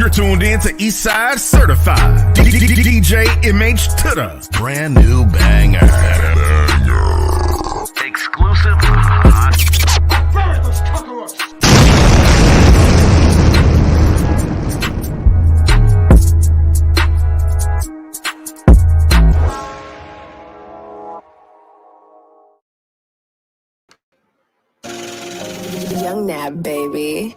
You're tuned in to Eastside Certified. DJ MH to the brand new banger. Exclusive hot. Bury those cockroaches. Young Nab, baby.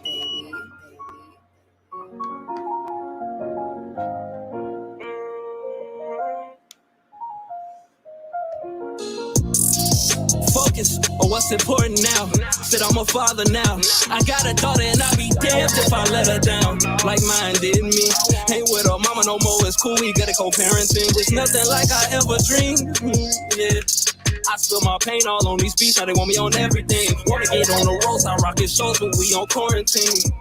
Focus on what's important now. Said I'm a father now. I got a daughter and I'll be damned if I let her down. Like mine did me. Ain't with her mama no more. It's cool, we get a co-parenting. It's nothing like I ever dreamed. Yeah. I spill my pain all on these beats. Now they want me on everything. Wanna get on the roads, I rock his shows, but we on quarantine.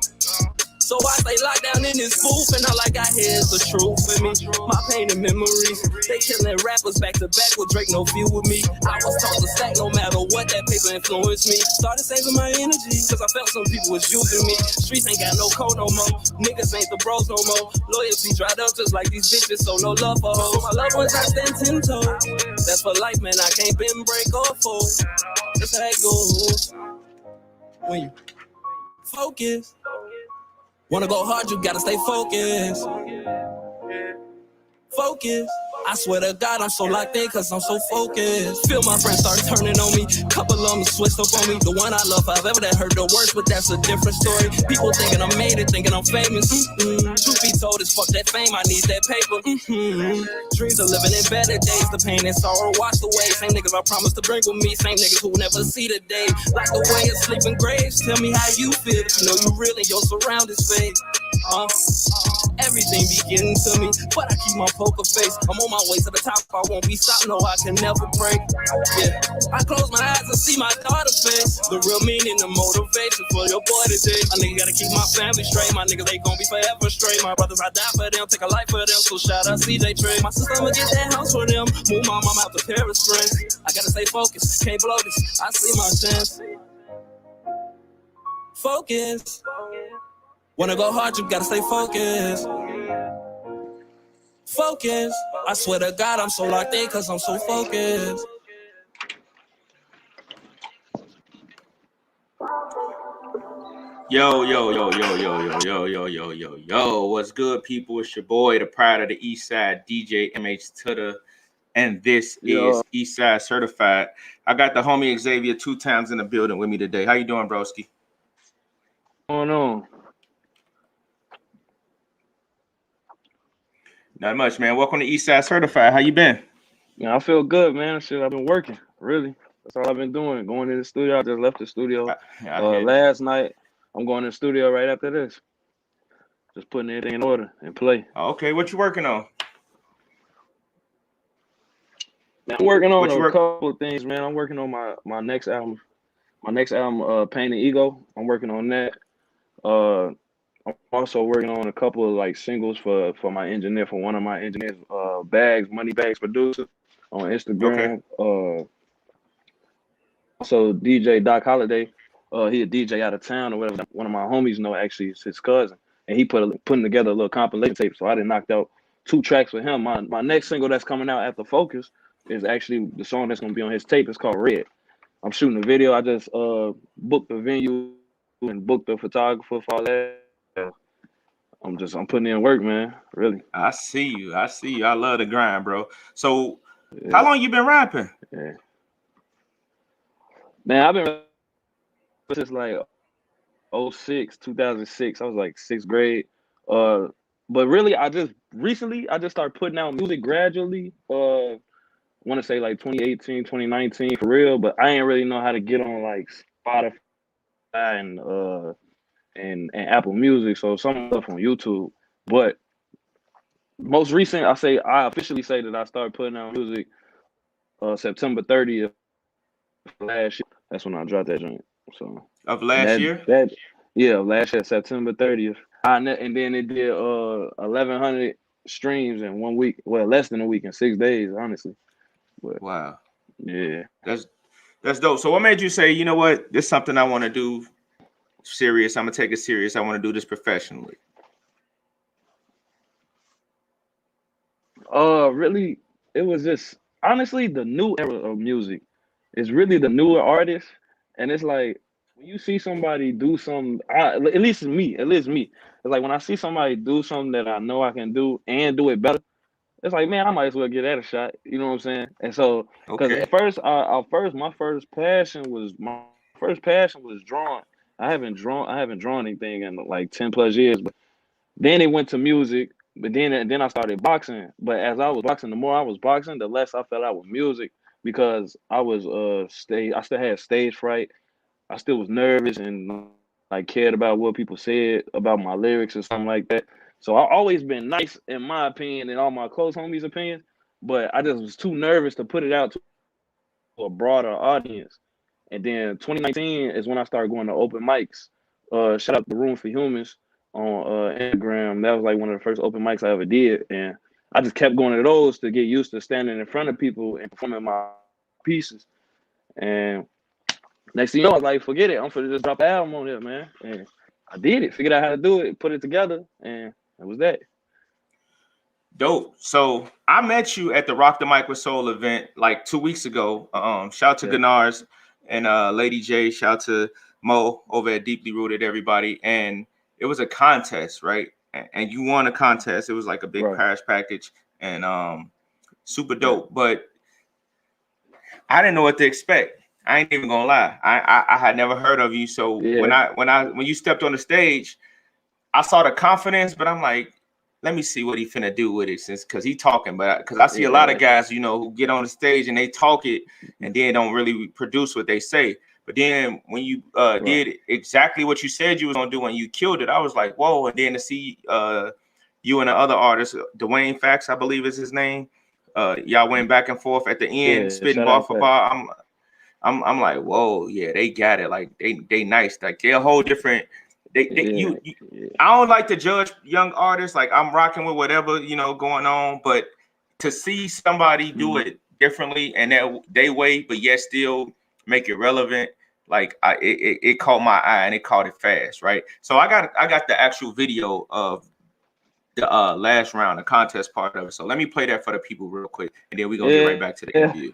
So I stay locked down in this booth, and all I got here is the truth with me. My pain and memories. They killing rappers back to back with Drake, no few with me. I was taught to stack no matter what, that paper influenced me. Started saving my energy, cause I felt some people was using me. Streets ain't got no code no more. Niggas ain't the bros no more. Loyalty dried up just like these bitches, so no love for hoes. My loved ones, I stand 10 toes. That's for life, man, I can't bend, break, or fold. That's how it goes. When you focus. Wanna go hard, you gotta stay focused. Focus. I swear to God, I'm so locked in cause I'm so focused. Feel my friends start turning on me. Couple of them switched up on me. The one I love however that hurt the worst, but that's a different story. People thinking I made it, thinking I'm famous. Truth be told, it's fuck that fame, I need that paper. Dreams of living in better days. The pain and sorrow washed away. Same niggas I promised to bring with me. Same niggas who never see the day. Like the way of sleeping graves. Tell me how you feel. You know you real and your surroundings fade. Everything be getting to me, but I keep my poker face. I'm on my way to the top, I won't be stopped, no, I can never break. Yeah, I close my eyes and see my daughter face. The real meaning, the motivation for your boy today. My nigga gotta keep my family straight. My niggas, they gon' be forever straight. My brothers, I die for them, take a life for them. So shout out CJ Trey. My sister, I'ma get that house for them. Move my mom out to Paris, friends. I gotta stay focused, can't blow this. I see my chance. Focus. Wanna go hard, you gotta stay focused. Focus. I swear to God, I'm so locked in cause I'm so focused. Yo, what's good, people? It's your boy, the pride of the East Side, DJ MH Tutter, and this is East Side Certified. I got the homie Xavier 2 times in the building with me today. How you doing, broski? What's going on? Not much, man. Welcome to East Side Certified. How you been? Yeah, I feel good, man. Shit, I've been working, really. That's all I've been doing. Going to the studio. I just left the studio last night. I'm going to the studio right after this. Just putting everything in order and play. Okay, what you working on? I'm working on a couple of things, man. I'm working on my next album. My next album, Pain and Ego. I'm working on that. I'm also working on a couple of like singles for my engineer, for one of my engineers, Money Bags producer on Instagram. Okay. Also DJ Doc Holiday, he a DJ out of town or whatever. One of my homies know actually it's his cousin, and he putting together a little compilation tape. So I done knocked out 2 tracks with him. My next single that's coming out after Focus is actually the song that's gonna be on his tape. It's called Red. I'm shooting a video. I just booked the venue and booked the photographer for all that. I'm putting in work, man. Really. I see you. I love the grind, bro. So, how long you been rapping? Yeah. Man, I've been since like 2006. I was like 6th grade. But really, I just started putting out music gradually. I want to say like 2018, 2019 for real. But I ain't really know how to get on like Spotify and Apple Music, so some stuff on YouTube. But most recent, I officially say that I started putting out music September 30th last year. That's when I dropped that joint. So of last year? Last year, September 30th. And then it did 1,100 streams in 1 week. Well, less than a week, in 6 days, honestly. But, wow. Yeah. That's dope. So what made you say, you know what, this is something I want to do serious. I'm gonna take it serious. I want to do this professionally. Really, it was just honestly the new era of music. It's really the newer artists, and it's like when you see somebody do something. At least me. At least me. It's like when I see somebody do something that I know I can do and do it better. It's like, man, I might as well give that a shot. You know what I'm saying? And so, because Okay. at first, my first passion was drawing. I haven't drawn anything in like 10+ years. But then it went to music. But then I started boxing. But as I was boxing, the more I was boxing, the less I fell out with music because I was I still had stage fright. I still was nervous and like cared about what people said about my lyrics or something like that. So I always been nice in my opinion and all my close homies' opinions, but I just was too nervous to put it out to a broader audience. And then 2019 is when I started going to open mics. Shout out to Room for Humans on Instagram. That was like one of the first open mics I ever did, and I just kept going to those to get used to standing in front of people and performing my pieces. And next thing you know, I was like, forget it. I'm finna just drop an album on it, man. And I did it. Figured out how to do it, put it together, and it was that. Dope. So I met you at the Rock the Mic with Soul event like 2 weeks ago. Shout out to Ganars and Lady J. Shout out to Mo over at Deeply Rooted, everybody. And it was a contest, right? And you won a contest. It was like a big prize package and super dope. But I didn't know what to expect. I ain't even gonna lie. I had never heard of you. So when you stepped on the stage, I saw the confidence, but I'm like, let me see what he finna do with it, because he talking. But because I see a lot of guys, you know, who get on the stage and they talk it and then don't really produce what they say. But then when you did exactly what you said you was gonna do and you killed it, I was like, whoa. And then to see you and the other artist, Dwayne Fax, I believe is his name. Y'all went back and forth at the end, spitting bar for bar. I'm like, whoa, yeah, they got it. Like they nice. Like they're a whole different. I don't like to judge young artists. Like I'm rocking with whatever, you know, going on, but to see somebody do it differently and that they way, but yet still make it relevant, like it caught my eye and it caught it fast, right? So I got the actual video of the last round, the contest part of it. So let me play that for the people real quick, and then we're gonna get right back to the interview.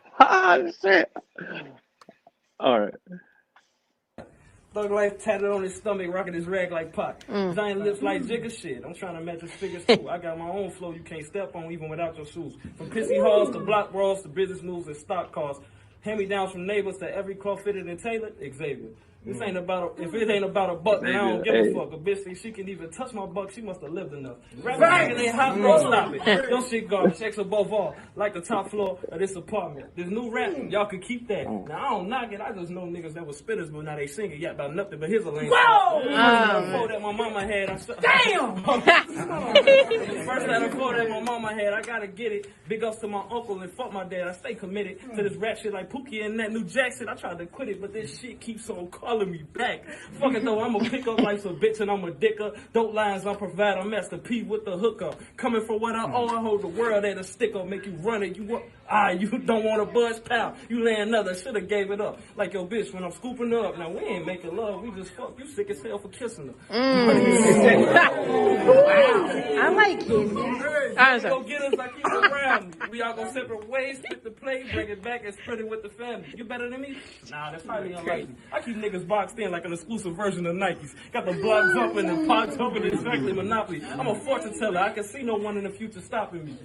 All right. Thug life tatted on his stomach, rocking his rag like Pac. Giant lips like Jigga shit. I'm trying to match his figures too. I got my own flow you can't step on even without your shoes. From pissy halls to block brawls to business moves and stock cars. Hand-me-downs from neighbors to every cloth fitted and tailored. Xavier. This ain't about if it ain't about a buck, then I don't give a fuck. A bitch think she can even touch my buck, she must have lived enough. Rapping ain't hot, bro, stop it. Don't shit garbage, checks above all, like the top floor of this apartment. This new rap, y'all can keep that. Now I don't knock it, I just know niggas that was spitters, but now they singing yet about nothing but his lane. Whoa! That my mama had. Damn! First that that my mama had, I gotta get it. Big ups to my uncle and fuck my dad. I stay committed to this rap shit like Pookie and that New Jack shit. I tried to quit it, but this shit keeps on calling me back. Fuck it though, I'ma pick up like some bitch and I'm a dicker. Dope lines I provide, I'm Master P with the hookup. Coming for what I owe, I hold the world at a stick up. Make you run it, you don't want a buzz, pal. You lay another, shoulda gave it up. Like your bitch when I'm scooping her up. Now we ain't making love, we just fuck. You sick as hell for kissing her. I like kissing. Go get us, I keep it around. We all go separate ways, split the play, bring it back and spread it with the family. You better than me? Nah, that's highly unlikely. I keep niggas boxed in like an exclusive version of Nikes. Got the block jumping and pot jumping, exactly Monopoly. I'm a fortune teller, I can see no one in the future stopping me.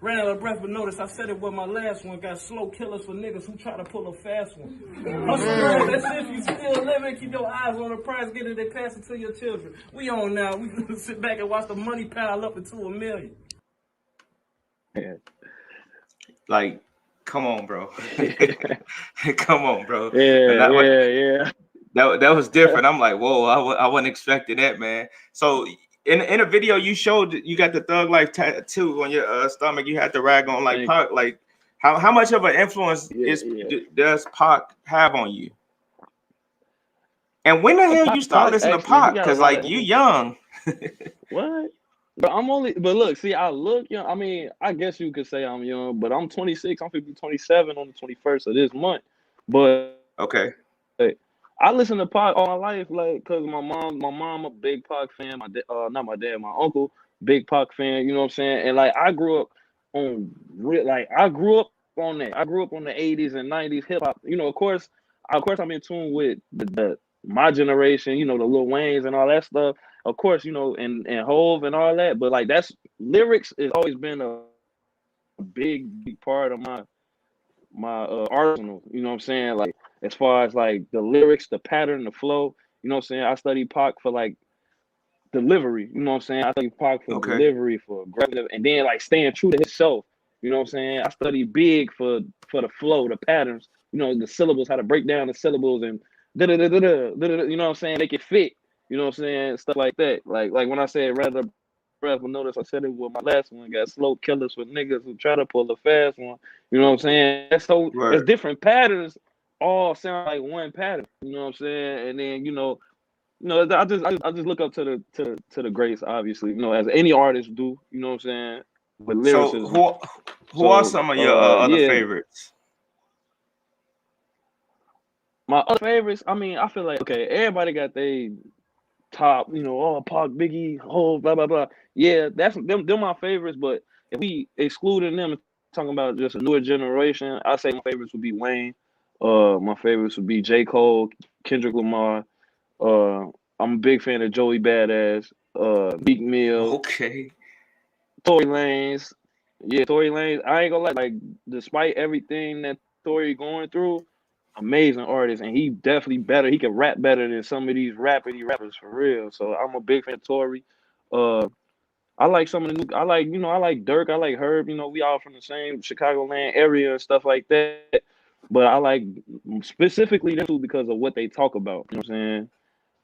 Ran out of breath, but notice I said it with my last one. Got slow killers for niggas who try to pull a fast one. That's if you still living, keep your eyes on the prize, get it and pass it to your children. We on now, we gonna sit back and watch the money pile up into $1 million. Like, come on, bro. Come on, bro. Yeah. That was different. I'm like, whoa, I wasn't expecting that, man. So in a video you showed, you got the Thug Life tattoo on your stomach. You had the rag on like Pac. Like, how much of an influence does Pac have on you? And when the hell you start listening to Pac? Because like you young. What? But look, see, I look young. I mean, I guess you could say I'm young, but I'm 26. I'm 27 on the 21st of this month. But okay, I listen to Pac all my life, like, cause my mom a big Pac fan. My uncle, big Pac fan. You know what I'm saying? And like, I grew up on real, like I grew up on that. I grew up on the 80s and 90s hip hop. You know, of course I'm in tune with the my generation, you know, the Lil Waynes and all that stuff. Of course, you know, and Hove and all that, but like that's lyrics has always been a big part of my arsenal. You know what I'm saying? Like as far as like the lyrics, the pattern, the flow. You know what I'm saying? I studied Pac for like delivery. You know what I'm saying? I studied Pac for delivery, for aggressive, and then like staying true to himself. You know what I'm saying? I studied Big for the flow, the patterns. You know, the syllables, how to break down the syllables and da da da da da. You know what I'm saying? Make it fit. You know what I'm saying? Stuff like that. Like when I said rather breath, but notice I said it with my last one. Got slow killers with niggas who try to pull a fast one. You know what I'm saying? So it's different patterns, all sound like one pattern. You know what I'm saying? And then I just look up to the greats, obviously. You know, as any artist do. You know what I'm saying? With lyricism. So who are some of your other favorites? My other favorites, I mean, I feel like everybody got their top, you know, Pac, Biggie, whole blah blah blah. Yeah, that's them my favorites. But if we excluding them and talking about just a newer generation, I say my favorites would be Wayne. My favorites would be J. Cole, Kendrick Lamar. I'm a big fan of Joey Badass, Meek Mill, Tory Lanez. Yeah, Tory Lanez. I ain't gonna lie, like despite everything that Tory going through, amazing artist, and he definitely better. He can rap better than some of these rappers for real. So I'm a big fan of Tory. I like some of the new. I like Dirk. I like Herb. You know, we all from the same Chicagoland area and stuff like that. But I like specifically them two because of what they talk about. You know what I'm saying?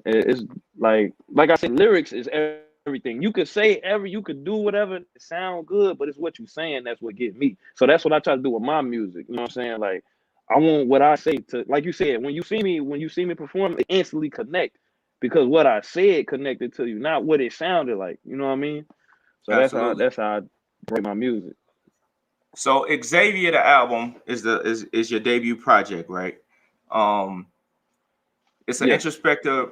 It's like I said, lyrics is everything. You could say you could do whatever, it sound good, but it's what you saying that's what get me. So that's what I try to do with my music. You know what I'm saying? Like I want what I say to, like you said, when you see me perform, it instantly connect because what I said connected to you, not what it sounded like. You know what I mean? So Absolutely. that's how I break my music. So Xavier, the album is your debut project, right? It's an introspective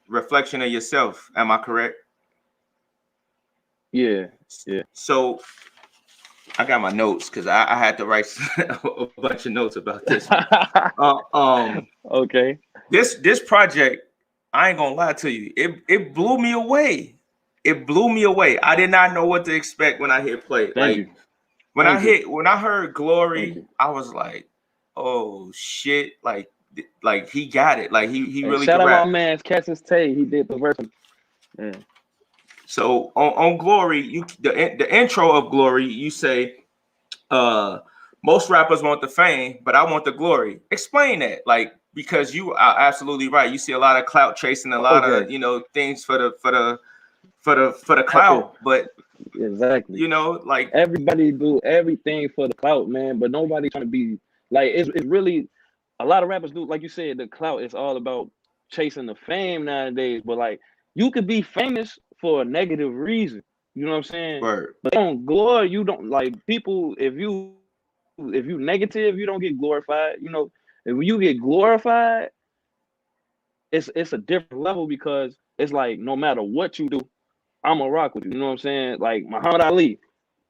reflection of yourself. Am I correct? Yeah. So I got my notes because I had to write a bunch of notes about this. Okay. This project, I ain't gonna lie to you, it blew me away. It blew me away. I did not know what to expect when I hit play. When I heard Glory, I was like, oh shit, like he got it. Like he really shout could out rap. my man Cassius Tay. He did the verse. Yeah. So on Glory, the intro of Glory, you say, most rappers want the fame, but I want the glory. Explain that, like, because you are absolutely right. You see a lot of clout chasing, a lot of things for the clout, but exactly, like everybody do everything for the clout, man. But nobody trying to be like it's really a lot of rappers do, like you said, the clout is all about chasing the fame nowadays. But like you could be famous for a negative reason. You know what I'm saying? Word. But on glory, you don't like people. If you negative, you don't get glorified. You know, if you get glorified, it's a different level because it's like no matter what you do, I'm gonna rock with you. You know what I'm saying? Like Muhammad Ali,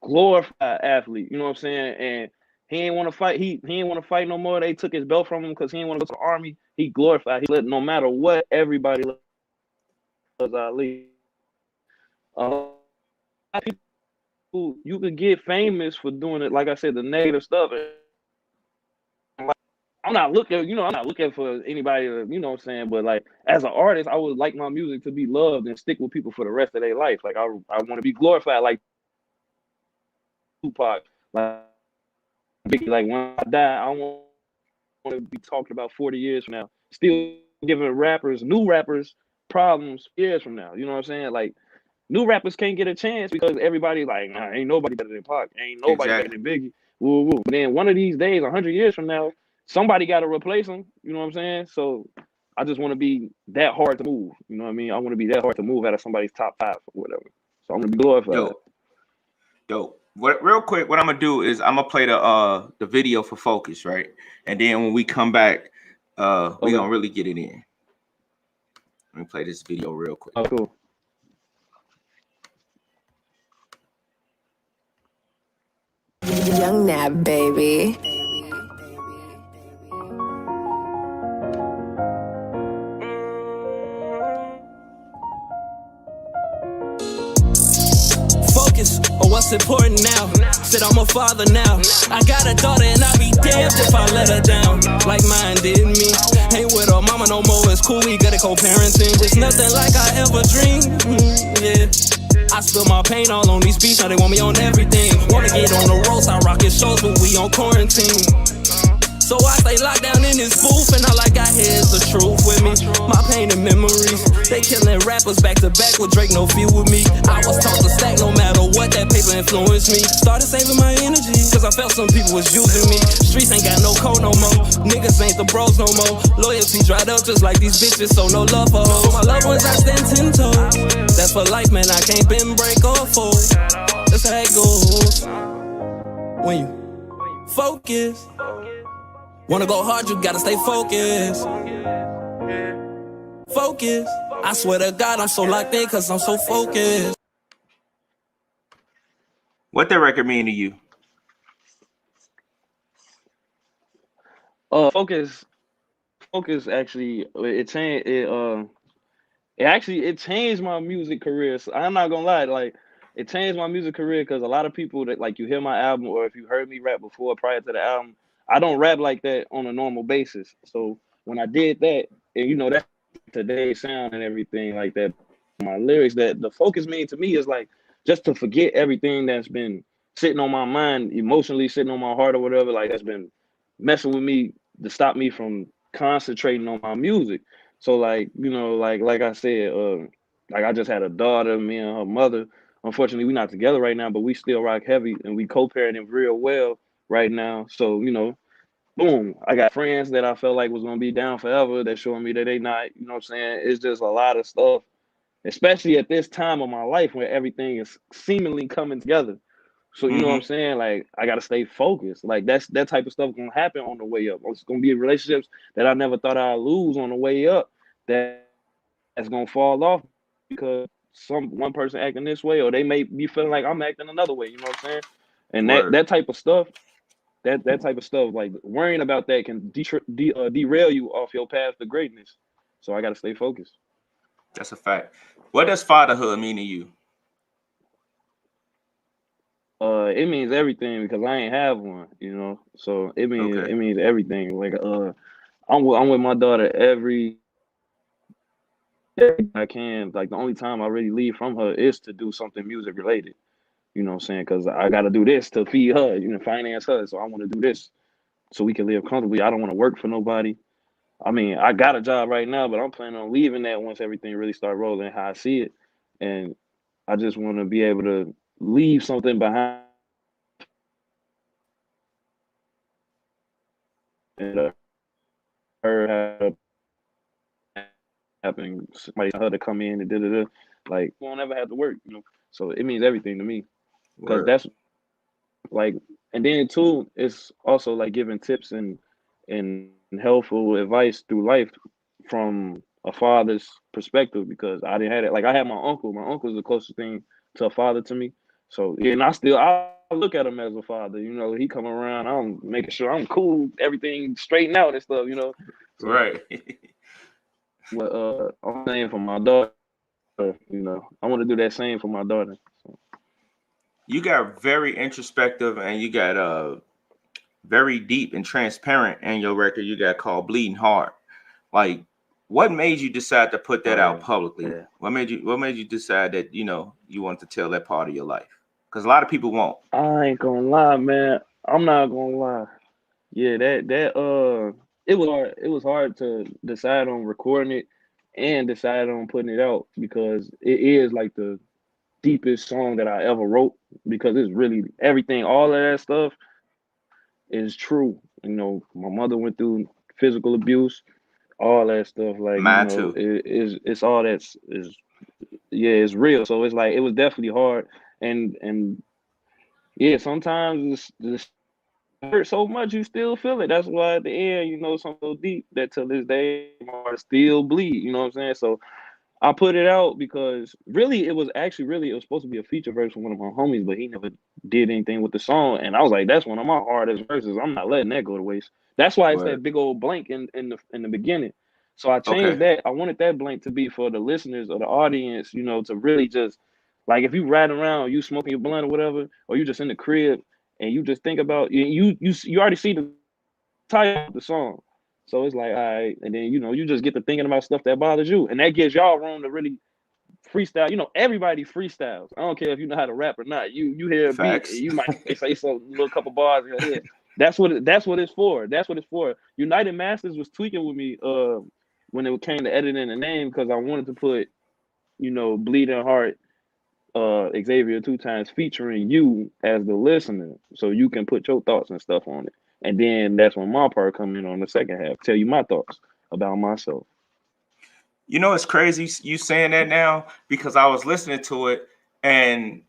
glorified athlete. You know what I'm saying? And he ain't want to fight. He ain't want to fight no more. They took his belt from him because he ain't want to go to the army. He glorified. He let no matter what, everybody loves Ali. People, you could get famous for doing it. Like I said, the negative stuff. I'm not looking for anybody to, you know what I'm saying? But like as an artist, I would like my music to be loved and stick with people for the rest of their life. Like I want to be glorified like Tupac. Like when I die, I want to be talking about 40 years from now. Still giving new rappers problems years from now. You know what I'm saying? Like new rappers can't get a chance because everybody's like, nah, ain't nobody better than Pac. Ain't nobody better than Biggie. Woo, woo. And then one of these days, 100 years from now, somebody got to replace them. You know what I'm saying? So I just want to be that hard to move. You know what I mean? I want to be that hard to move out of somebody's top 5 or whatever. So I'm going to be glorified. Dope. Real quick, what I'm going to do is I'm going to play the video for Focus, right? And then when we come back, we're going to really get it in. Let me play this video real quick. Oh, cool. Young Nab, baby. Focus on what's important now. Said I'm a father now. I got a daughter and I'll be damned if I let her down. Like mine did me. Ain't with her mama no more. It's cool, we got a co-parenting. It's nothing like I ever dreamed. Yeah. I spill my pain all on these beats. Now they want me on everything. Wanna get on the road, I rockin' shows, but we on quarantine. So I stay locked down in this booth, and all I got here is the truth with me. My pain and memories, they killing rappers back to back with Drake, no fear with me. I was taught to stack no matter what, that paper influenced me. Started saving my energy, cause I felt some people was using me. Streets ain't got no code no more, niggas ain't the bros no more. Loyalty dried up just like these bitches, so no love for hoes. For my loved ones I stand 10 toes, that's for life man, I can't bend, break or fold. That's how it goes. When you focus, wanna go hard, you gotta stay focused. Focus. I swear to God, I'm so locked in cause I'm so focused. What that record mean to you? Focus actually it changed my music career. So I'm not gonna lie, like it changed my music career because a lot of people that like you hear my album or if you heard me rap before prior to the album, I don't rap like that on a normal basis. So when I did that, and you know that's today's sound and everything like that, my lyrics that the focus mean to me is like just to forget everything that's been sitting on my mind, emotionally sitting on my heart or whatever, like that's been messing with me to stop me from concentrating on my music. So like, you know, like I said, like I just had a daughter, me and her mother. Unfortunately, we're not together right now, but we still rock heavy and we co-parenting real well right now. So, you know, boom, I got friends that I felt like was gonna be down forever that showing me that they not, you know what I'm saying? It's just a lot of stuff, especially at this time of my life where everything is seemingly coming together. So you know what I'm saying? Like I gotta stay focused. Like that type of stuff gonna happen on the way up. It's gonna be relationships that I never thought I'd lose on the way up that's gonna fall off because one person acting this way or they may be feeling like I'm acting another way, you know what I'm saying? And that type of stuff, that type of stuff, like worrying about that can derail you off your path to greatness. So I gotta stay focused. That's a fact. What does fatherhood mean to you? It means everything because I ain't have one, you know. So it means everything. Like I'm with my daughter every day I can. Like the only time I really leave from her is to do something music related. You know what I'm saying? Because I got to do this to feed her, you know, finance her. So I want to do this so we can live comfortably. I don't want to work for nobody. I mean, I got a job right now, but I'm planning on leaving that once everything really start rolling how I see it. And I just want to be able to leave something behind. And her having somebody her to come in and like won't ever have to work, you know. So it means everything to me because that's like, and then too, it's also like giving tips and helpful advice through life from a father's perspective because I didn't have it. Like I had my uncle. My uncle's the closest thing to a father to me. So yeah, and I look at him as a father. You know, he come around. I'm making sure I'm cool, everything straightened out and stuff. You know, so, right. But I'm saying for my daughter, you know, I want to do that same for my daughter. So. You got very introspective and you got very deep and transparent in your record. You got called Bleeding Heart. Like, what made you decide to put that out publicly? Yeah. What made you decide that, you know, you want to tell that part of your life? Because a lot of people won't. I ain't gonna lie, man. I'm not gonna lie. Yeah, it was hard to decide on recording it and decide on putting it out because it is like the deepest song that I ever wrote because it's really everything, all of that stuff is true. You know, my mother went through physical abuse, all that stuff. Like, mine you know, too. It's all it's real. So it's like it was definitely hard and yeah, sometimes it's hurt so much you still feel it. That's why at the end, you know, something so deep that to this day my heart still bleed. You know what I'm saying? So I put it out because really it was supposed to be a feature verse from one of my homies, but he never did anything with the song. And I was like, that's one of my hardest verses. I'm not letting that go to waste. That's why it's Word. that big old blank in the beginning. So I changed Okay. that. I wanted that blank to be for the listeners or the audience, to really just like if you riding around, you smoking your blunt or whatever, or you just in the crib and you just think about you already see the title of the song. So it's like, all right, and then you just get to thinking about stuff that bothers you, and that gives y'all room to really freestyle. Everybody freestyles. I don't care if you know how to rap or not. You hear a beat, and Facts. you might say some little couple bars in your head. That's what it's for. That's what it's for. United Masters was tweaking with me when it came to editing the name because I wanted to put Bleeding Heart Xavier 2 times featuring you as the listener, so you can put your thoughts and stuff on it. And then that's when my part come in on the second half, tell you my thoughts about myself. It's crazy you saying that now because I was listening to it and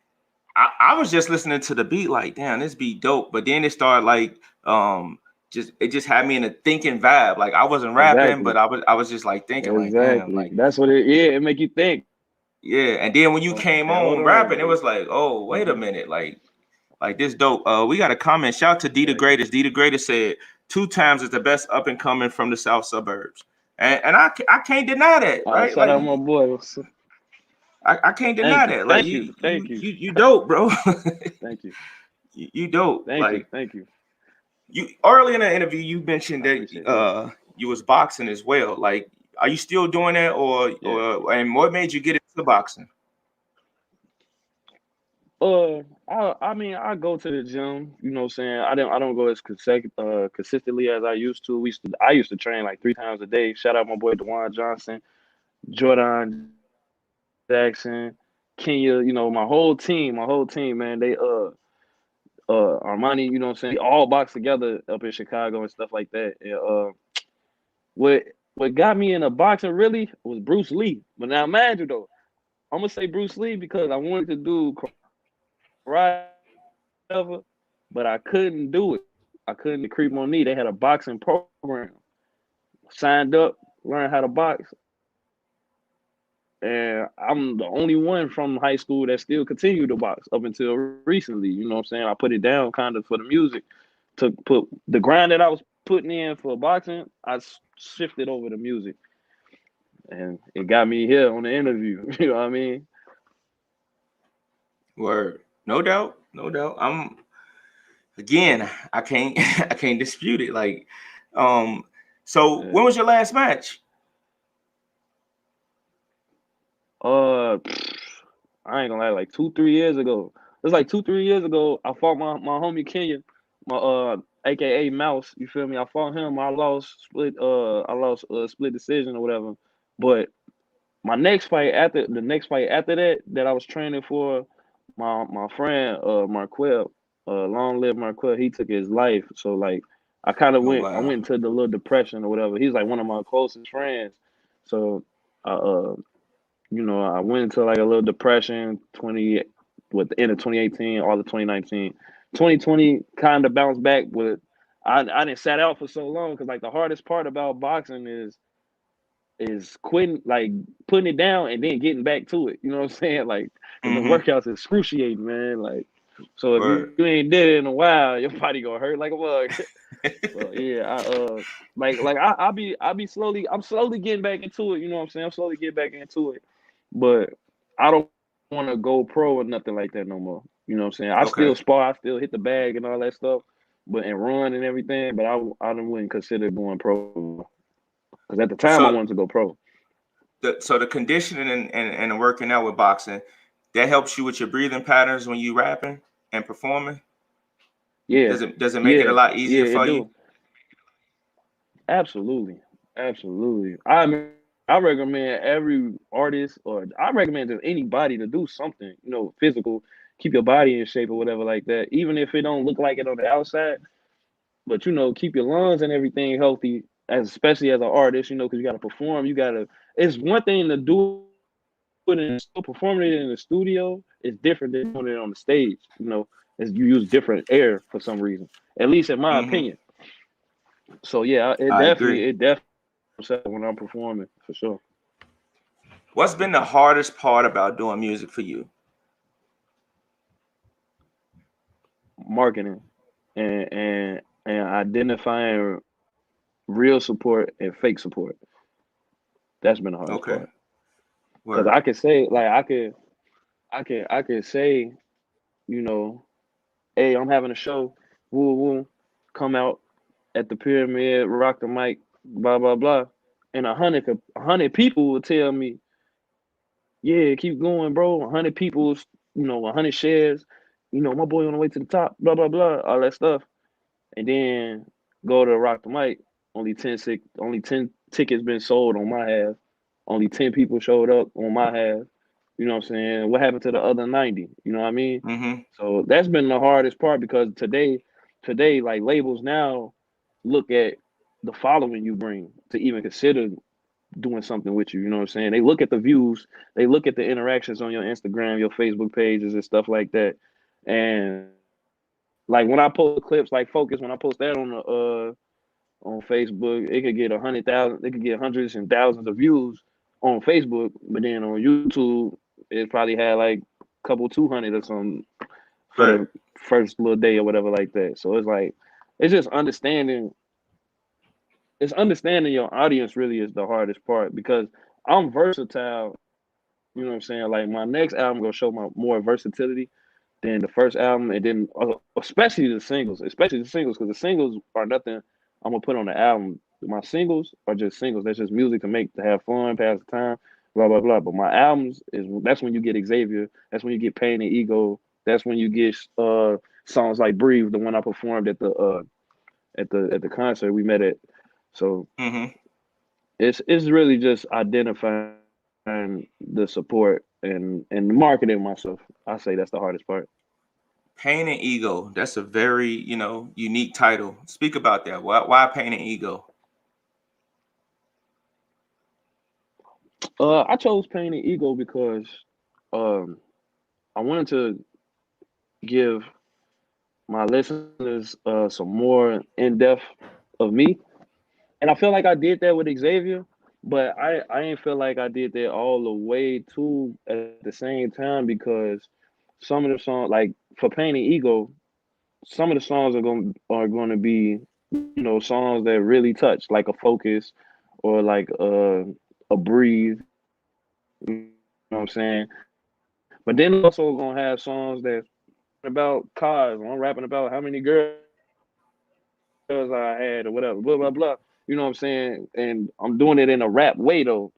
I was just listening to the beat like, damn, this beat dope. But then it started like it just had me in a thinking vibe. Like I wasn't rapping, Exactly. but I was just like thinking like, damn, Exactly. like That's what it make you think. yeah. And then when you Like, came hold on on, rapping, it like was like, oh, wait a mhm, minute, like this dope. We got a comment. Shout out to D the exactly. Greatest. D the Greatest said 2 times is the best up and coming from the south suburbs. And I can't deny that, right? Shout Like out my boy. I can't Thank deny you. that. Like Thank you you. you Thank you. you you dope, bro. Thank you. You dope. Thank you. Like Thank you. you early in the interview, you mentioned I that appreciate that. you was boxing as well. Like, are you still doing that, Yeah. and what made you get into boxing? I mean, I go to the gym. You know what I'm saying? I don't go as consistently as I used to. I used to train like 3 times a day. Shout out my boy Dewan Johnson, Jordan Jackson, Kenya. My whole team, man. They Armani. You know what I'm saying? They all box together up in Chicago and stuff like that. And what what got me into boxing really was Bruce Lee. But now, mind you though, I'm gonna say Bruce Lee because I wanted to do karate, but I couldn't do it. I couldn't do Creep on Knee. They had a boxing program. Signed up, learned how to box, and I'm the only one from high school that still continued to box up until recently. You know what I'm saying? I put it down kind of for the music to put the grind that I was putting in for boxing. I shifted over to music, and it got me here on the interview. You know what I mean? Word, no doubt, no doubt. Again, I can't I can't dispute it. Like, so Yeah. when was your last match? Uh, I ain't gonna lie, like 2-3 years ago. It was like 2-3 years ago. I fought my homie Kenya, my AKA Mouse. You feel me? I fought him. I lost split decision or whatever. But the next fight after that I was training for, my friend Marquel, long live Marquel. He took his life. So like Oh I wow. went into the little depression or whatever. He's like one of my closest friends. So I I went into like a little depression, with the end of 2018, all of 2019. 2020 kind of bounced back with I didn't sat out for so long because like the hardest part about boxing is quitting, like putting it down and then getting back to it. You know what I'm saying? Like, because the Mm-hmm. workouts is excruciating, man. Like, so if Word. you ain't did it in a while, your body gonna hurt like a bug. So yeah, I'm slowly getting back into it. You know what I'm saying? I'm slowly getting back into it, but I don't want to go pro or nothing like that no more. You know what I'm saying? I Okay. still spar, I still hit the bag and all that stuff, and run and everything. But I wouldn't consider going pro because at the time I So wanted to go pro. the conditioning and the working out with boxing, that helps you with your breathing patterns when you rapping and performing. Yeah, Does it make it a yeah, lot yeah. easier It for you? do. Absolutely, absolutely. I recommend every artist, or I recommend just anybody to do something, physical, keep your body in shape or whatever like that. Even if it don't look like it on the outside, but keep your lungs and everything healthy, especially as an artist, because you got to perform. It's one thing to do it performing it in the studio is different than doing it on the stage. As you use different air for some reason, at least in my Mm-hmm. opinion. So yeah, it I definitely agree. it definitely when I'm performing for sure. What's been the hardest part about doing music for you? Marketing and identifying real support and fake support. That's been the hardest Okay. part. Because Word. I could say, like, I could say, you know, hey, I'm having a show, woo woo, come out at the pyramid, rock the mic, blah blah blah, and a hundred people will tell me, yeah, keep going, bro. 100 people, 100 shares, my boy on the way to the top, blah blah blah, all that stuff, and then go to rock the mic. Only 10 tickets been sold on my half. Only 10 people showed up on my half. You know what I'm saying? What happened to the other 90? You know what I mean? Mm-hmm. So that's been the hardest part because today, like labels now look at the following you bring to even consider doing something with you. You know what I'm saying? They look at the views, they look at the interactions on your Instagram, your Facebook pages, and stuff like that. And like when I post clips like Focus, when I post that on Facebook, it could get 100,000, it could get hundreds and thousands of views on Facebook, but then on YouTube, it probably had like a couple 200 or something for Right. the first little day or whatever like that. So it's like it's just understanding. It's understanding your audience really is the hardest part because I'm versatile. You know what I'm saying? Like my next album gonna show my more versatility than the first album, and then especially the singles, because the singles are nothing I'm gonna put on the album. My singles are just singles. That's just music to have fun, pass the time, blah blah blah. But my albums that's when you get Xavier. That's when you get Pain and Ego. That's when you get songs like Breathe, the one I performed at the concert we met at. So Mm-hmm. it's really just identifying the support and marketing myself. I say that's the hardest part. Pain and Ego. That's a very, unique title. Speak about that. Why Pain and Ego? I chose Pain and Ego because um I wanted to give my listeners some more in depth of me, and I feel like I did that with Xavier, but I ain't feel like I did that all the way too at the same time because some of the songs like for Pain and Ego, some of the songs are going to be songs that really touch like a Focus or like a Breathe. You know what I'm saying? But then also gonna have songs that about cars. I'm rapping about how many girls I had or whatever, blah blah blah. You know what I'm saying? And I'm doing it in a rap way though.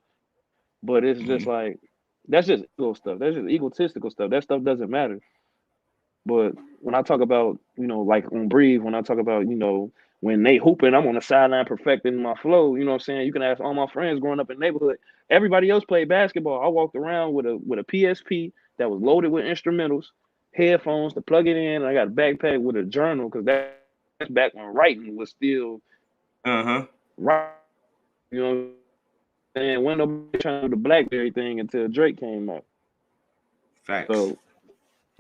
But it's just Mm-hmm. like that's just ego stuff. That's just egotistical stuff. That stuff doesn't matter. But when I talk about, like on Breathe, when I talk about, when they hooping, I'm on the sideline perfecting my flow. You know what I'm saying? You can ask all my friends growing up in the neighborhood. Everybody else played basketball. I walked around with a PSP that was loaded with instrumentals, headphones to plug it in. And I got a backpack with a journal because that's back when writing was still Uh-huh. right. You know what I'm saying? When nobody trying to do the BlackBerry thing until Drake came out. Facts. So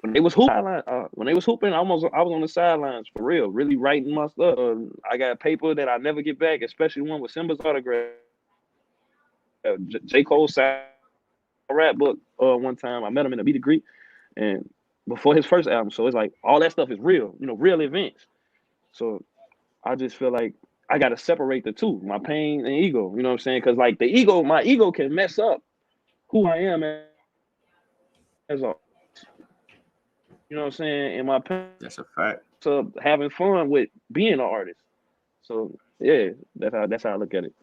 when they was hooping, I was on the sidelines for real, really writing my stuff. I got paper that I never get back, especially one with Simba's autograph. J. Cole signed a rap book one time. I met him in a meet and greet, and before his first album. So it's like all that stuff is real, real events. So I just feel like I got to separate the two, my pain and ego. You know what I'm saying? Because like my ego can mess up who I am as a, you know what I'm saying, and my pain That's a fact. to having fun with being an artist. So yeah, that's how I look at it.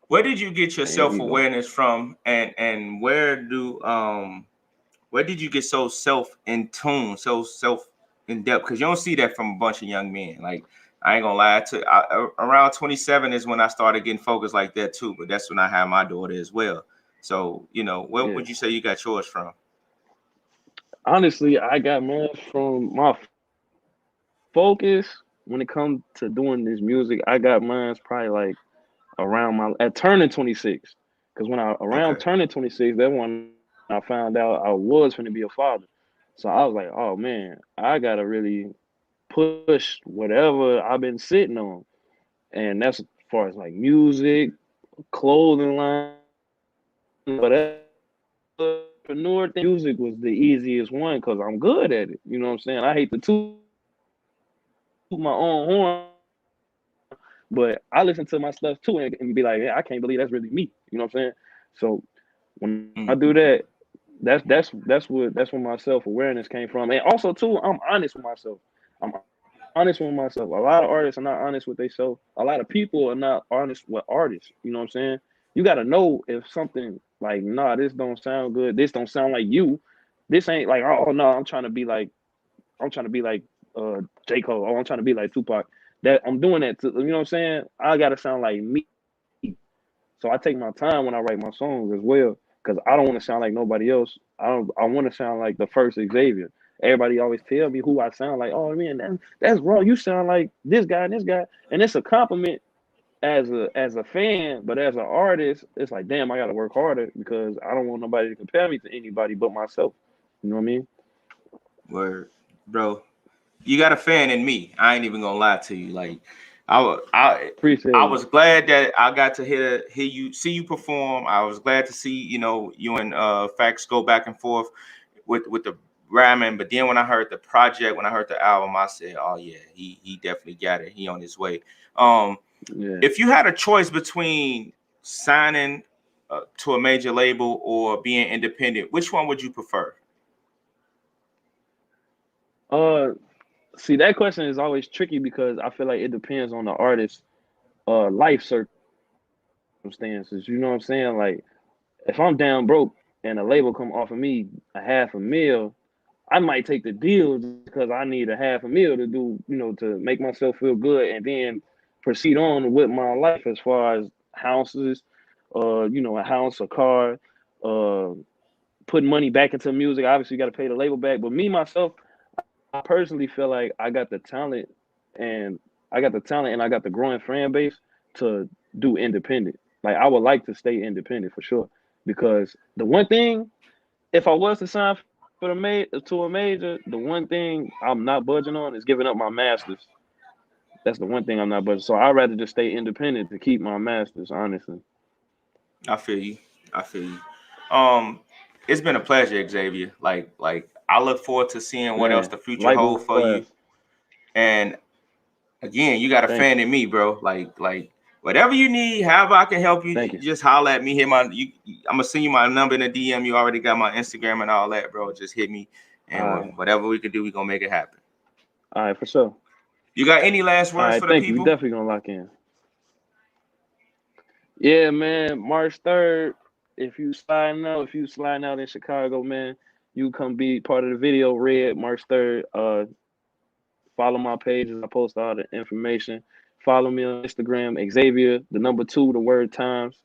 Where did you get your Pain and ego. self-awareness from, and where did you get so self in tune, so self in depth? Because you don't see that from a bunch of young men. Like, I ain't gonna lie, around 27 is when I started getting focused like that too. But that's when I had my daughter as well. So, where Yeah. would you say you got yours from? Honestly, I got mine from my focus when it comes to doing this music. I got mine's probably like around my at turning 26. Because when I around Okay. turning 26, that when I found out I was going to be a father. So I was like, oh man, I gotta really push whatever I've been sitting on. And that's as far as like music, clothing line, but entrepreneur thing, music was the easiest one because I'm good at it. You know what I'm saying? I hate to toot my own horn, but I listen to my stuff too and be like, yeah, I can't believe that's really me. You know what I'm saying? So when I do that, that's where my self-awareness came from. And also too, I'm honest with myself. I'm honest with myself. A lot of artists are not honest with themselves. A lot of people are not honest with artists. You know what I'm saying? You got to know if something like, nah, this don't sound good. This don't sound like you. This ain't like, oh no, I'm trying to be like J. Cole. Oh, I'm trying to be like Tupac. That I'm doing that to, you know what I'm saying? I gotta sound like me. So I take my time when I write my songs as well, because I don't want to sound like nobody else. I want to sound like the first Xavier. Everybody always tell me who I sound like. Oh man, that's wrong. You sound like this guy and this guy, and it's a compliment as a fan, but as an artist, it's like, damn, I got to work harder because I don't want nobody to compare me to anybody but myself. You know what I mean? Word, bro. You got a fan in me. I ain't even gonna lie to you. Like, I Appreciate I it. was glad that I got to hear you, see you perform. I was glad to see, you and Facts go back and forth with the ramming. But then when I heard the project, when I heard the album, I said, oh yeah, he definitely got it. He on his way. Yeah. If you had a choice between signing to a major label or being independent, which one would you prefer? See, that question is always tricky because I feel like it depends on the artist's life circumstances. You know what I'm saying? Like, if I'm down broke and a label come offer me $500,000, I might take the deal just because I need $500,000 to do, to make myself feel good and then proceed on with my life as far as houses, a house, a car, putting money back into music. Obviously, you got to pay the label back. But me, myself, I personally feel like I got the talent and I got the growing fan base to do independent. Like, I would like to stay independent for sure. Because the one thing, if I was to sign to a major, the one thing I'm not budging on is giving up my masters. That's the one thing I'm not budging. So I'd rather just stay independent to keep my masters, honestly. I feel you. I feel you. It's been a pleasure, Xavier. Like I look forward to seeing what else Man, the future holds for likewise. you. And again, you got a Thank fan you. in me, bro. Like whatever you need, however I can help you, Thank you. just holler at me. I'm gonna send you my number in the DM. You already got my Instagram and all that, bro. Just hit me, All and right. whatever we can do, we gonna make it happen. All right, for sure. You got any last All words right, for the thank you. We people? definitely gonna lock in. Yeah, man. March 3rd. If you sliding out in Chicago, man, you come be part of the video. Red March 3rd. Follow my pages. I post all the information. Follow me on Instagram, Xavier, the number 2, the word times.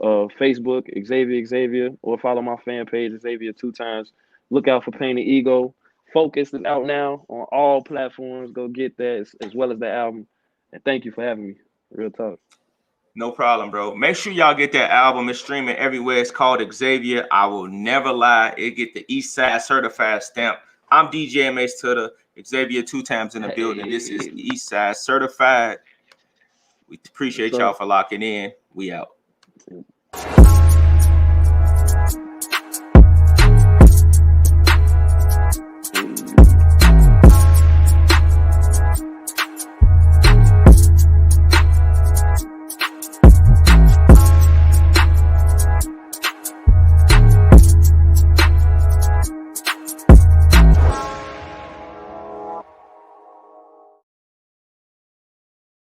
Facebook, Xavier, or follow my fan page, Xavier 2 times. Look out for Painted Ego. Focus is out now on all platforms. Go get that as well as the album. And thank you for having me. Real talk. No problem, bro. Make sure y'all get that album. It's streaming everywhere. It's called Xavier. I will never lie. It get the East Side certified stamp. I'm DJ MH to the Xavier 2 times in the building. This is East Side certified. We appreciate y'all for locking in. We out.